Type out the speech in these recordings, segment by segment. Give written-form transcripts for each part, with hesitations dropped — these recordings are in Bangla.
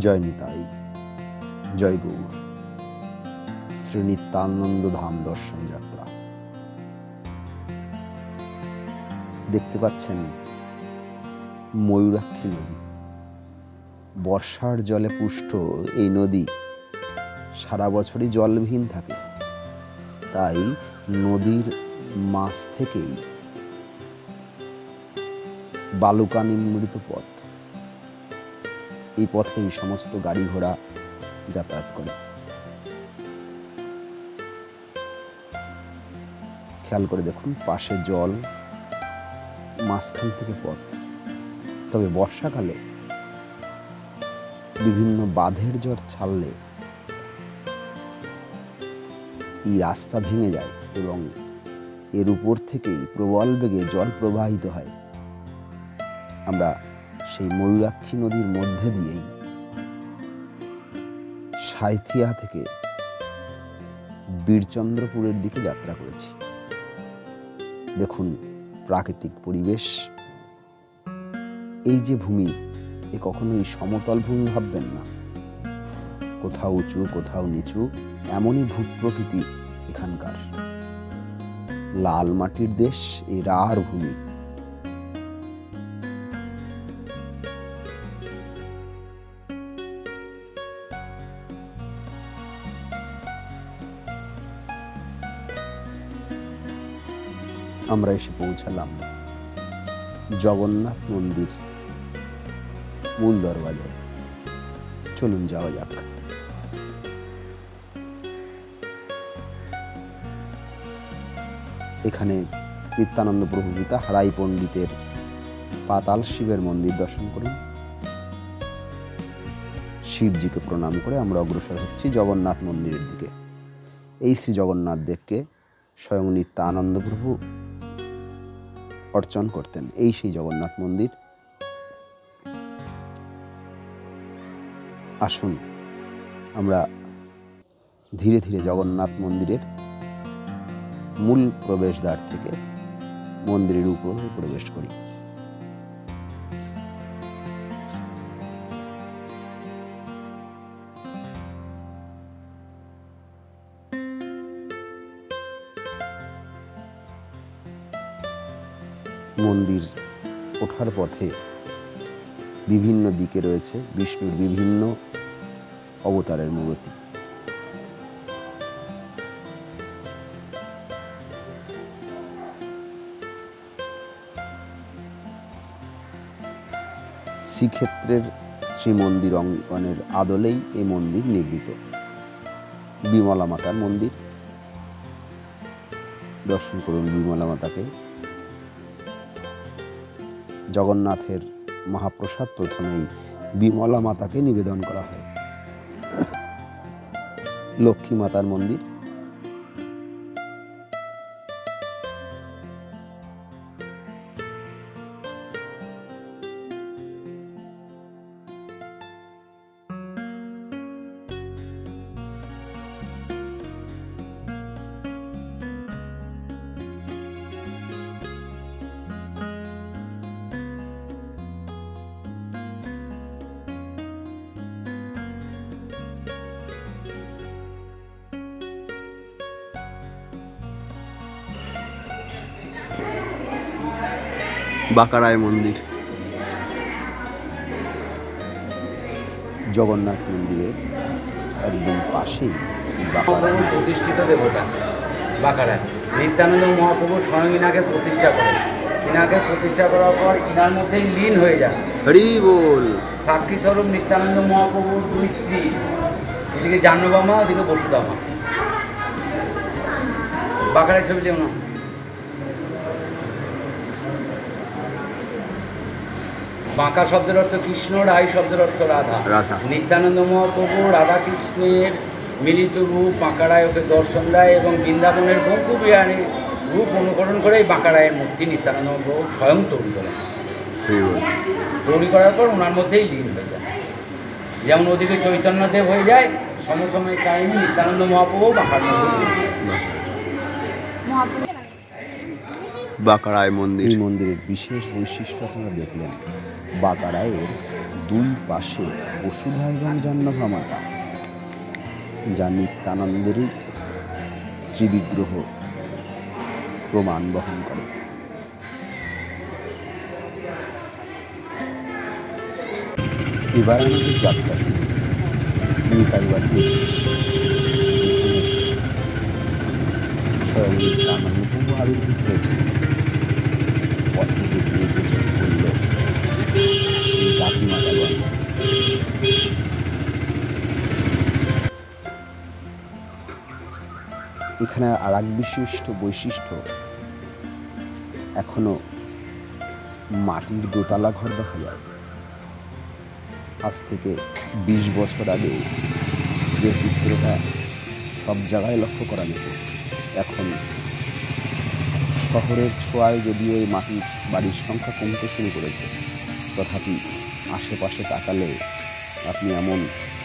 জয় নিতাই, জয় গৌর। শ্রী নিত্যানন্দ ধাম দর্শন যাত্রা। দেখতে পাচ্ছেন ময়ূরাক্ষী নদী। বর্ষার জলে পুষ্ট এই নদী সারা বছরই জলবিহীন থাকে, তাই নদীর মাছ থেকেই বালুকা নিম্মৃত পথ। এই পথেই সমস্ত গাড়ি ঘোড়া যাতায়াত করে। খেয়াল করে দেখুন, পাশে জল, মাঝখান থেকে পথ। তবে বর্ষাকালে বিভিন্ন বাঁধের জল ছাড়লে এই রাস্তা ভেঙে যায় এবং এর উপর থেকেই প্রবল বেগে জল প্রবাহিত হয়। আমরা সেই ময়ূরাক্ষী নদীর মধ্যে দিয়েই সাঁইথিয়া থেকে বীরচন্দ্রপুরের দিকে যাত্রা করেছি। দেখুন প্রাকৃতিক পরিবেশ। এই যে ভূমি, এ কখনোই সমতল ভূমি ভাববেন না। কোথাও উঁচু, কোথাও নিচু, এমনই ভূপ্রকৃতি এখানকার। লাল মাটির দেশ এই রাঢ় ভূমি। আমরা এসে পৌঁছালাম জগন্নাথ মন্দির মূল দরওয়াজায়। চলুন যাওয়া যাক। এখানে নিত্যানন্দ প্রভু পিতা হারাই পণ্ডিতের পাতাল শিবের মন্দির দর্শন করুন। শিবজিকে প্রণাম করে আমরা অগ্রসর হচ্ছি জগন্নাথ মন্দিরের দিকে। এই শ্রী জগন্নাথ দেবকে স্বয়ং নিত্যানন্দ প্রভু অর্চন করতেন। এই সেই জগন্নাথ মন্দির। আসুন আমরা ধীরে ধীরে জগন্নাথ মন্দিরের মূল প্রবেশদ্বার থেকে মন্দিরের উপরে প্রবেশ করি। মন্দির ওঠার পথে বিভিন্ন দিকে রয়েছে বিষ্ণুর বিভিন্ন অবতারের মূর্তি। শ্রীক্ষেত্রের শ্রীমন্দির অঙ্গনের আদলেই এই মন্দির নির্মিত। বিমলা মাতার মন্দির। দর্শন করুন বিমলা মাতাকে। জগন্নাথের মহাপ্রসাদ প্রথমেই বিমলা মাতাকে নিবেদন করা হয়। লক্ষ্মী মাতার মন্দির। বাঁকড়ায় মন্দির। জগন্নাথ মন্দিরের একদম পাশেই প্রতিষ্ঠিত দেবতা বাঁকড়ায়। নিত্যানন্দ মহাপ্রভু স্বয়ং ইনাকে প্রতিষ্ঠা করেন। ইনাকে প্রতিষ্ঠা করার পর ইনার মধ্যেই লীন হয়ে যায়। হরি বল। সাক্ষী স্বরূপ নিত্যানন্দ মহাপ্রভুর দুই স্ত্রী, এদিকে জাহ্নবা মা, ওদিকে বসুধা মা। বাঁকড়ায় ছবি দেও না। বাঁকা শব্দের অর্থ কৃষ্ণ, রাই শব্দের অর্থ রাধা। নিত্যানন্দ মহাপ্রভু রাধা কৃষ্ণের মিলিত রূপ বাঁকড়ায় ওকে দর্শন দেয় এবং বৃন্দাবনের গৌর বিহারীর রূপ অনুকরণ করে এই বাঁকড়ায়ের মূর্তি নিত্যানন্দ মহাপ্রভু স্বয়ং তৈরি করেন। তৈরি করার পর ওনার মধ্যেই লীন হয়ে যায়। যেমন ওদিকে চৈতন্যদেব হয়ে যায়, সমসময় কাহিনী নিত্যানন্দ মহাপ্রভু বাঁকড়ায় বাঁকড়ায় মন্দির। এই মন্দিরের বিশেষ বৈশিষ্ট্য আপনারা দেখলেন। বাঁকড়ায়ের দুই পাশে বসুধা এবং জাহ্নবী মাতা, যা নিত্যানন্দেরই শ্রীবিগ্রহ প্রমাণ বহন করে। এবার আমাদের যাত্রা শুরু নিতাইবাড়ির উদ্দেশ্যে, যেখানে স্বয়ং নিত্যানন্দ প্রভু আবির্ভূত হয়েছিল। পথে যেতে যেতে চোখে পড়ল সেই গাভী মাতাগণ। এখানে আর এক বিশিষ্ট বৈশিষ্ট্য, এখনো মাটির দোতলা ঘর দেখা যায়। আজ থেকে 20 বছর আগে যে চিত্রটা সব জায়গায় লক্ষ্য করা যেত, এখন শহরের ছোঁয়ায় যদিও এই মাটির বাড়ির সংখ্যা কমতে শুরু করেছে, তথাপি আশেপাশে তাকালে আপনি এমন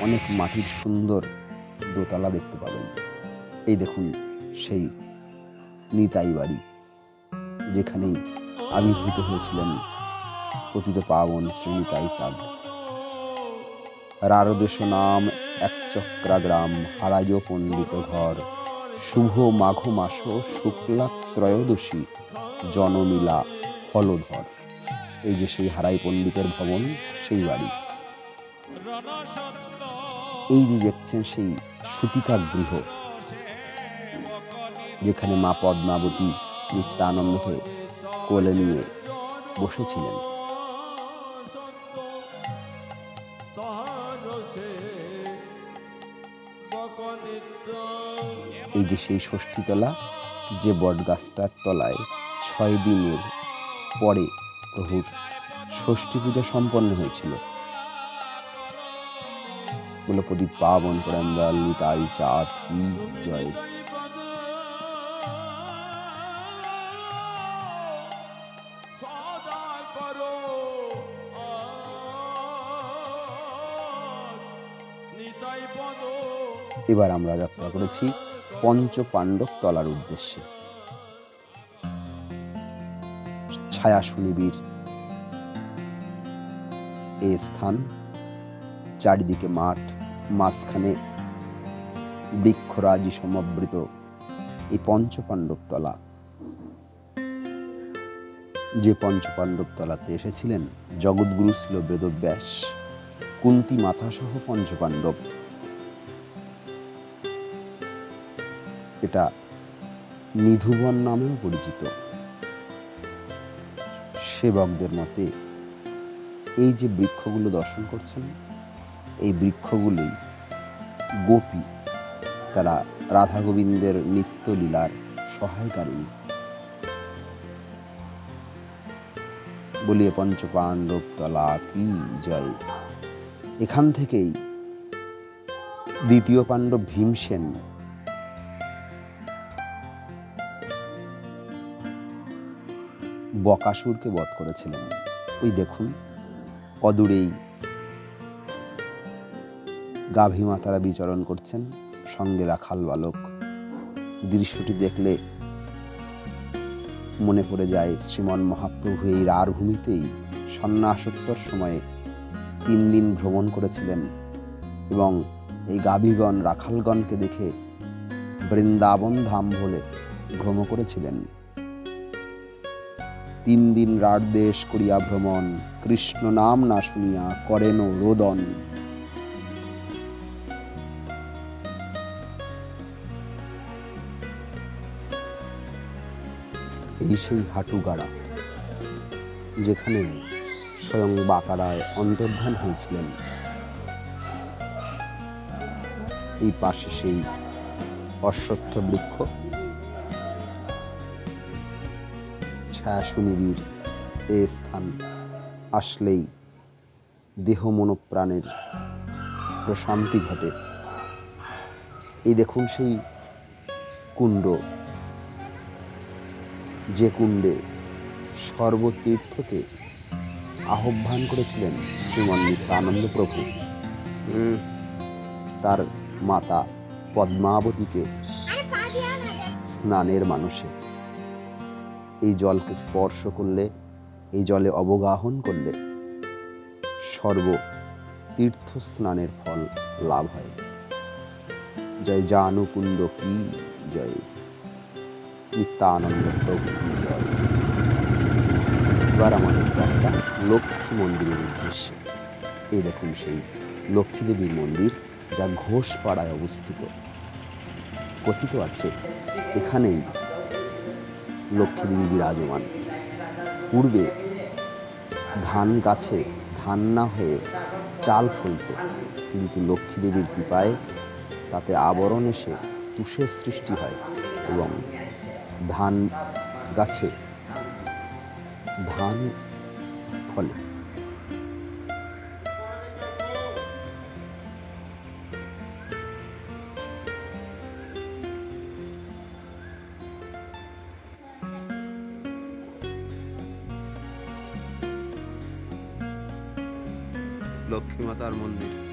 অনেক মাটির সুন্দর দোতলা দেখতে পাবেন। এই দেখুন সেই নিতাই বাড়ি, যেখানেই আবির্ভূত হয়েছিলেন পতিত পাবন শ্রী নিতাই চাঁদ। রারদেশ নাম এক চক্রা গ্রাম, হারাইও পণ্ডিত ঘর, শুভ মাঘ মাস শুক্লা ত্রয়োদশী, জনমিলা হলধর। এই যে সেই হারাই পণ্ডিতের ভবন, সেই বাড়ি। এই যে দেখছেন সেই সুতিকা গৃহ, যেখানে মা পদ্মাবতী নিত্যানন্দকে কোলে নিয়ে বসেছিলেন। এই যে সেই ষষ্ঠীতলা, যে বটগাছটার তলায় 6 দিনের পরে প্রভুর ষষ্ঠী পূজা সম্পন্ন হয়েছিল। বলে প্রদীপ পাবন প্রেমদয়াল নিতাই চাঁদ কি জয়। এবার আমরা যাত্রা করেছি পঞ্চপাণ্ডব তলার উদ্দেশ্যে। ছায়া সুনিবিড় এই স্থান, চারিদিকে মাঠ, মাঝখানে বৃক্ষরাজি সমাবৃত এই পঞ্চপাণ্ডব তলা। যে পঞ্চপাণ্ডব তলাতে এসেছিলেন জগৎগুরু ছিল বেদব্যাস, কুন্তী মাতা সহ পঞ্চপাণ্ডব। এটা নিধুবন নামেও পরিচিত। সেবকদের মতে এই যে বৃক্ষগুলো দর্শন করছেন, এই বৃক্ষগুলোই গোপী, তারা রাধা গোবিন্দের নিত্য লীলার সহায়কারিণী। বলিয়ে পঞ্চপাণ্ডব তলা কি জয়। এখান থেকেই দ্বিতীয় পাণ্ডব ভীমসেন বকাসুরকে বধ করেছিলেন। ওই দেখুন অদূরেই গাভী মাতারা বিচরণ করছেন, সঙ্গে রাখাল বালক। দৃশ্যটি দেখলে মনে পড়ে যায় শ্রীমন মহাপ্রভু এই রার ভূমিতেই সন্ন্যাসোত্তর সময়ে 3 দিন ভ্রমণ করেছিলেন এবং এই গাভীগণ রাখালগণকে দেখে বৃন্দাবন ধাম বলে ভ্রম করেছিলেন। 3 দিন রার দেশ করিয়া ভ্রমণ, কৃষ্ণ নাম না শুনিয়া করেন রোদন। এই সেই হাটুগাড়া, যেখানে স্বয়ং বাঁকারায় অন্তর্ধান হয়েছিলেন। এই পাশে সেই অশ্বত্থ বৃক্ষ, ছায়া সুনিবিড় এই স্থান আসলেই দেহ মনোপ্রাণের প্রশান্তি ঘটে। এই দেখুন সেই কুণ্ড, যে কুণ্ডে সর্বতীর্থকে আহ্বান করেছিলেন শ্রীমন নিত্যানন্দ প্রভু তার মাতা পদ্মাবতীকে স্নানের মানসে। এই জলকে স্পর্শ করলে, এই জলে অবগাহন করলে সর্ব তীর্থ স্নানের ফল লাভ হয়। জয় জানুকুণ্ড কি জয়, নিত্যানন্দ প্রভু কি জয়। এবার আমাদের যাত্রা লক্ষ্মী মন্দিরের উদ্দেশ্যে। এই দেখুন সেই লক্ষ্মী দেবীর মন্দির, যা ঘোষপাড়ায় অবস্থিত। কথিত আছে এখানেই লক্ষ্মী দেবী বিরাজমান। পূর্বে ধান গাছে ধান না হয়ে চাল ফলত, কিন্তু লক্ষ্মী দেবীর কৃপায় তাতে আবরণ এসে তুষের সৃষ্টি হয় এবং ধান গাছে ধান ফলে। লক্ষ্মী মাতার মন্দির।